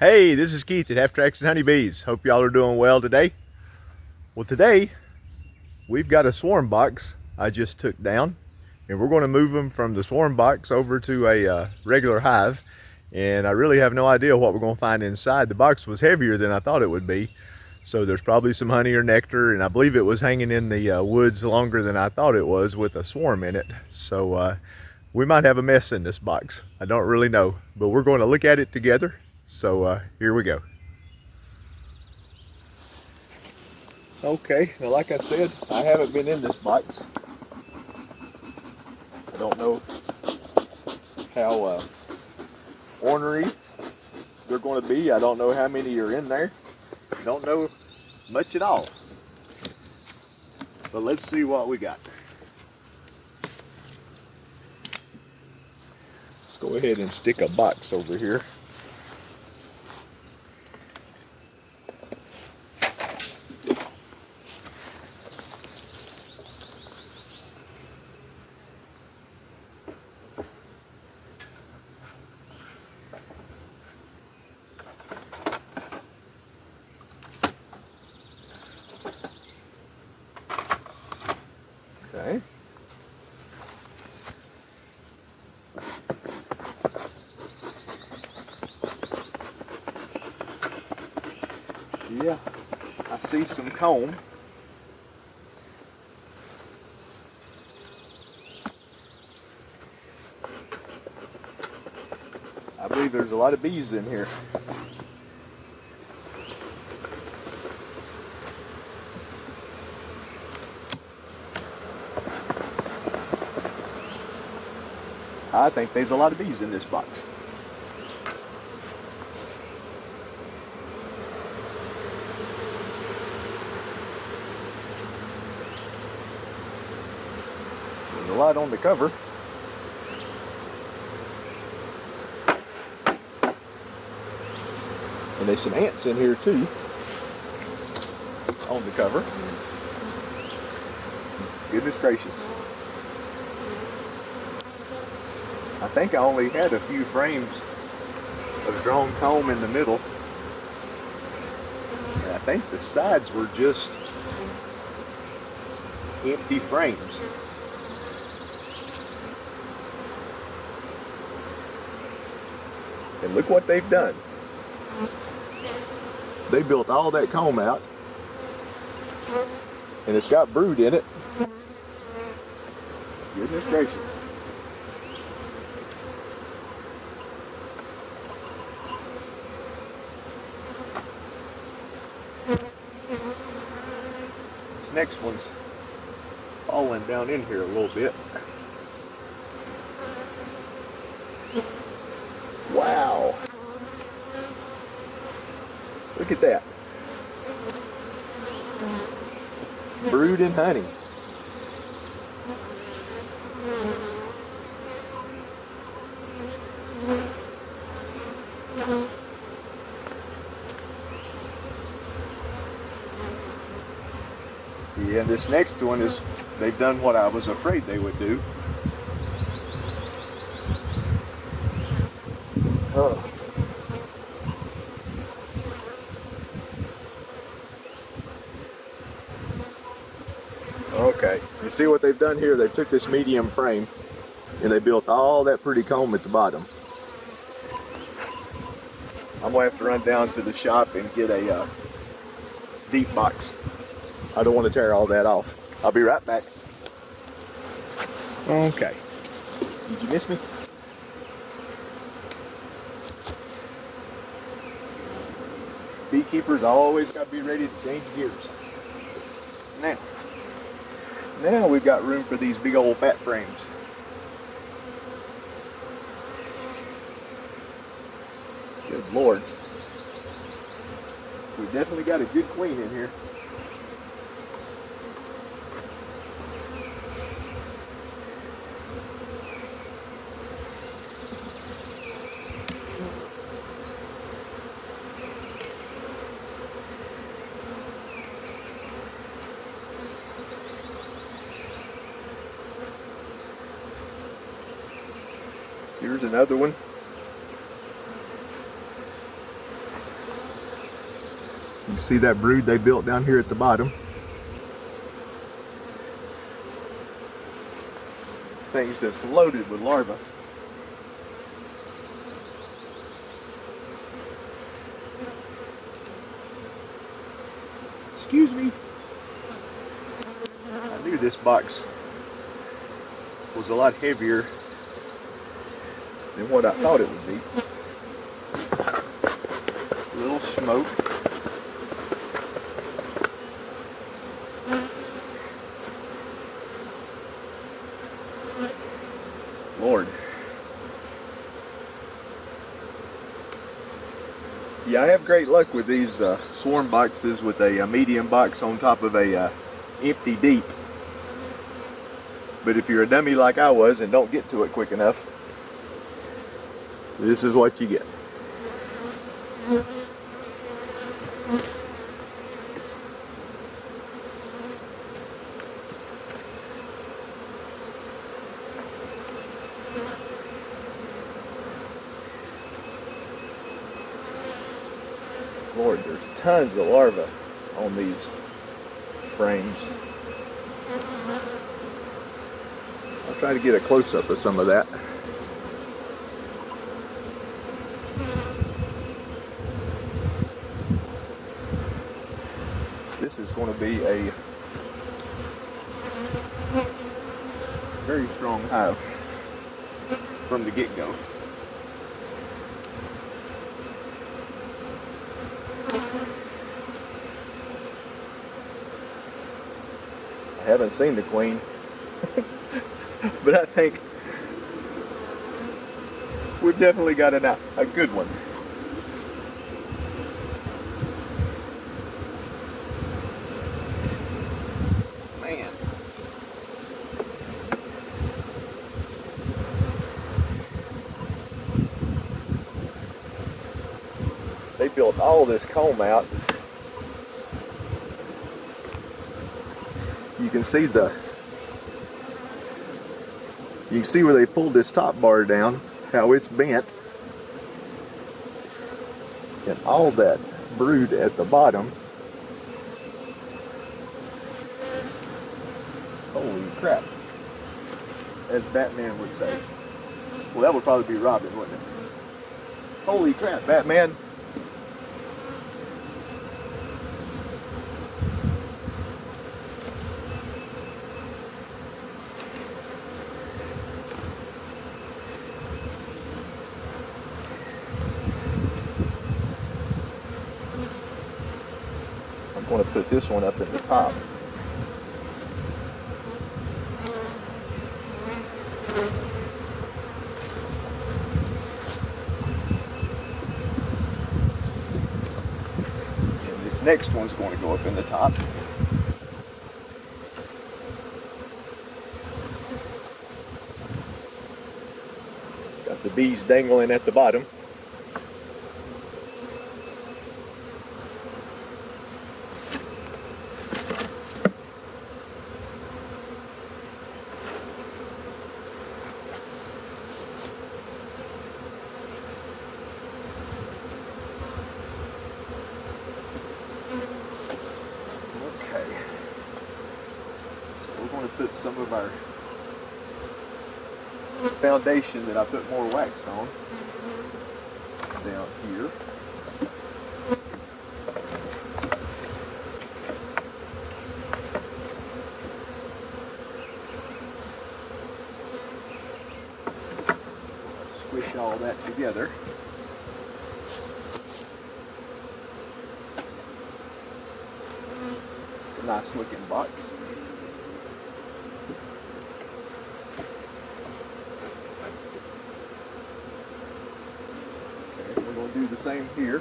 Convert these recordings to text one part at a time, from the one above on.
Hey, this is Keith at Half Tracks and Honeybees. Hope y'all are doing well today. Well, today we've got a swarm box I just took down, and we're going to move them from the swarm box over to a regular hive. And I really have no idea what we're going to find inside. The box was heavier than I thought it would be, so there's probably some honey or nectar, and I believe it was hanging in the woods longer than I thought it was with a swarm in it. So we might have a mess in this box. I don't really know, but we're going to look at it together. So here we go. Okay, now like I said, I haven't been in this box. I don't know how ornery they're going to be. I don't know how many are in there. I don't know much at all. But let's see what we got. Let's go ahead and stick a box over here. Okay. Yeah, I see some comb. I believe there's a lot of bees in here. I think there's a lot of bees in this box. There's a lot on the cover. And there's some ants in here too, on the cover. Goodness gracious. I think I only had a few frames of drawn comb in the middle. And I think the sides were just empty frames. And look what they've done. They built all that comb out, and it's got brood in it. Goodness gracious. This next one's falling down in here a little bit. Wow. Look at that. Brood and honey. Yeah, and this next one is, they've done what I was afraid they would do. Oh. Okay, you see what they've done here? They took this medium frame and they built all that pretty comb at the bottom. I'm gonna have to run down to the shop and get a deep box. I don't want to tear all that off. I'll be right back. Okay. Did you miss me? Beekeepers always got to be ready to change gears. Now we've got room for these big old fat frames. Good Lord. We definitely got a good queen in here. Here's another one. You see that brood they built down here at the bottom? Things that's loaded with larvae. Excuse me. I knew this box was a lot heavier than what I thought it would be. A little smoke. Lord. Yeah, I have great luck with these swarm boxes with a medium box on top of a empty deep. But if you're a dummy like I was and don't get to it quick enough, this is what you get. Lord, there's tons of larvae on these frames. I'll try to get a close-up of some of that. This is going to be a very strong hive from the get-go. I haven't seen the queen, but I think we've definitely got a good one. Man. They built all this comb out. You can see where they pulled this top bar down, how it's bent, and all that brood at the bottom. Holy crap, as Batman would say. Well, that would probably be Robin, wouldn't it? Holy crap, Batman. I'm going to put this one up at the top. And this next one's going to go up in the top. Got the bees dangling at the bottom. Put some of our foundation that I put more wax on down here. Squish all that together. It's a nice looking box. Do the same here.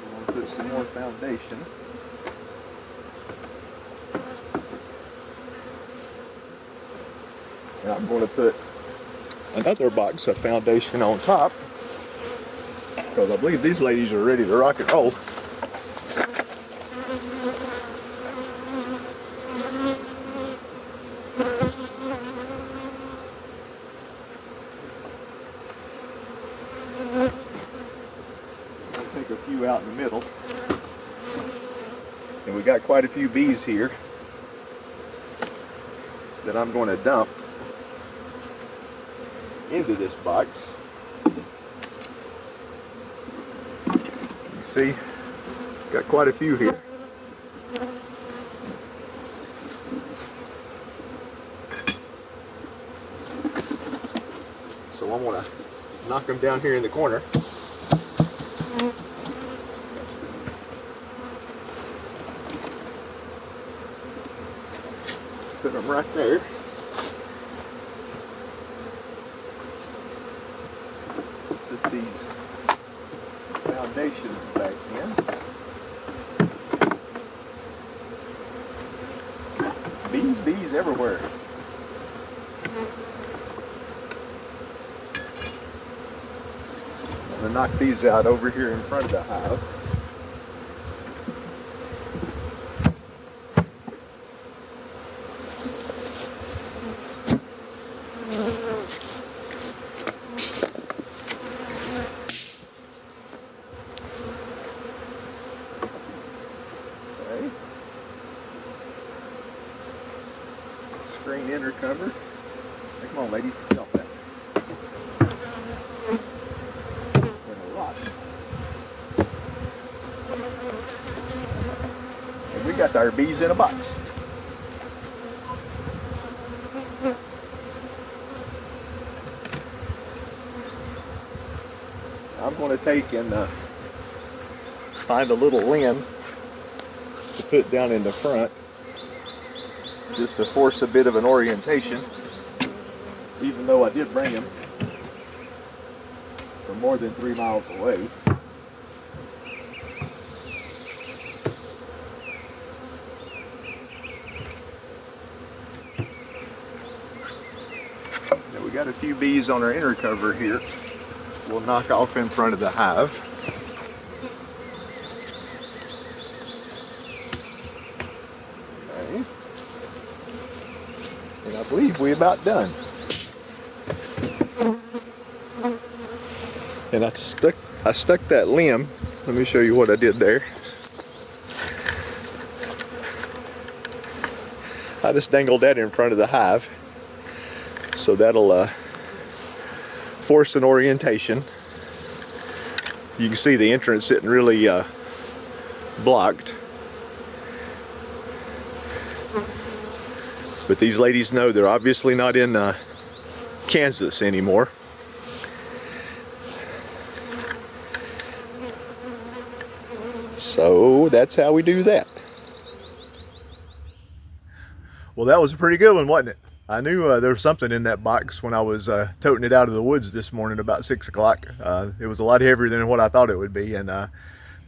We're going to put some more foundation. And I'm going to put another box of foundation on top because I believe these ladies are ready to rock and roll. Take a few out in the middle. And we got quite a few bees here that I'm going to dump into this box. You see, got quite a few here. So I'm going to knock them down here in the corner. Put them right there. Put these foundations back in. Bees everywhere. I'm going to knock these out over here in front of the hive. Okay. Screen inner cover. Come on, ladies, dump that. And we got our bees in a box. I'm going to take and find a little limb to put down in the front just to force a bit of an orientation, even though I did bring them from more than 3 miles away. Now we got a few bees on our inner cover here. We'll knock off in front of the hive. Okay. And I believe we're about done. And I stuck that limb. Let me show you what I did there. I just dangled that in front of the hive. So that'll force an orientation. You can see the entrance sitting really blocked. But these ladies know they're obviously not in Kansas anymore. So that's how we do that. Well, that was a pretty good one, wasn't it? I knew there was something in that box when I was toting it out of the woods this morning about 6 o'clock. It was a lot heavier than what I thought it would be, and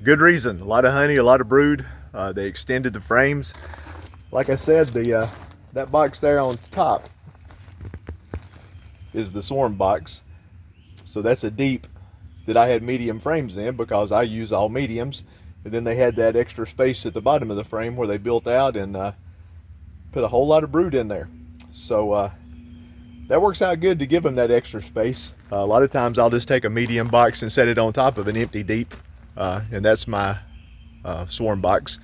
good reason. A lot of honey, a lot of brood. They extended the frames. Like I said, that box there on top is the swarm box. So that's a deep that I had medium frames in because I use all mediums. And then they had that extra space at the bottom of the frame where they built out and put a whole lot of brood in there. So that works out good to give them that extra space. A lot of times I'll just take a medium box and set it on top of an empty deep, and that's my swarm box.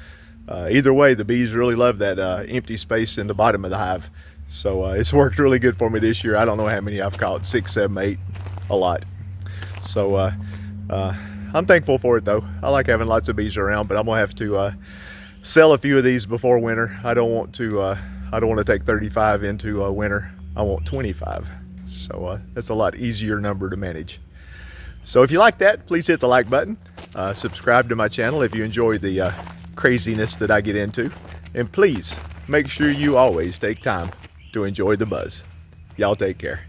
Either way, the bees really love that empty space in the bottom of the hive. So it's worked really good for me this year. I don't know how many I've caught, 6, 7, 8, a lot. So I'm thankful for it though. I like having lots of bees around, but I'm gonna have to sell a few of these before winter. I don't want to take 35 into winter. I want 25. So that's a lot easier number to manage. So if you like that, please hit the like button. Subscribe to my channel if you enjoy the craziness that I get into. And please make sure you always take time to enjoy the buzz. Y'all take care.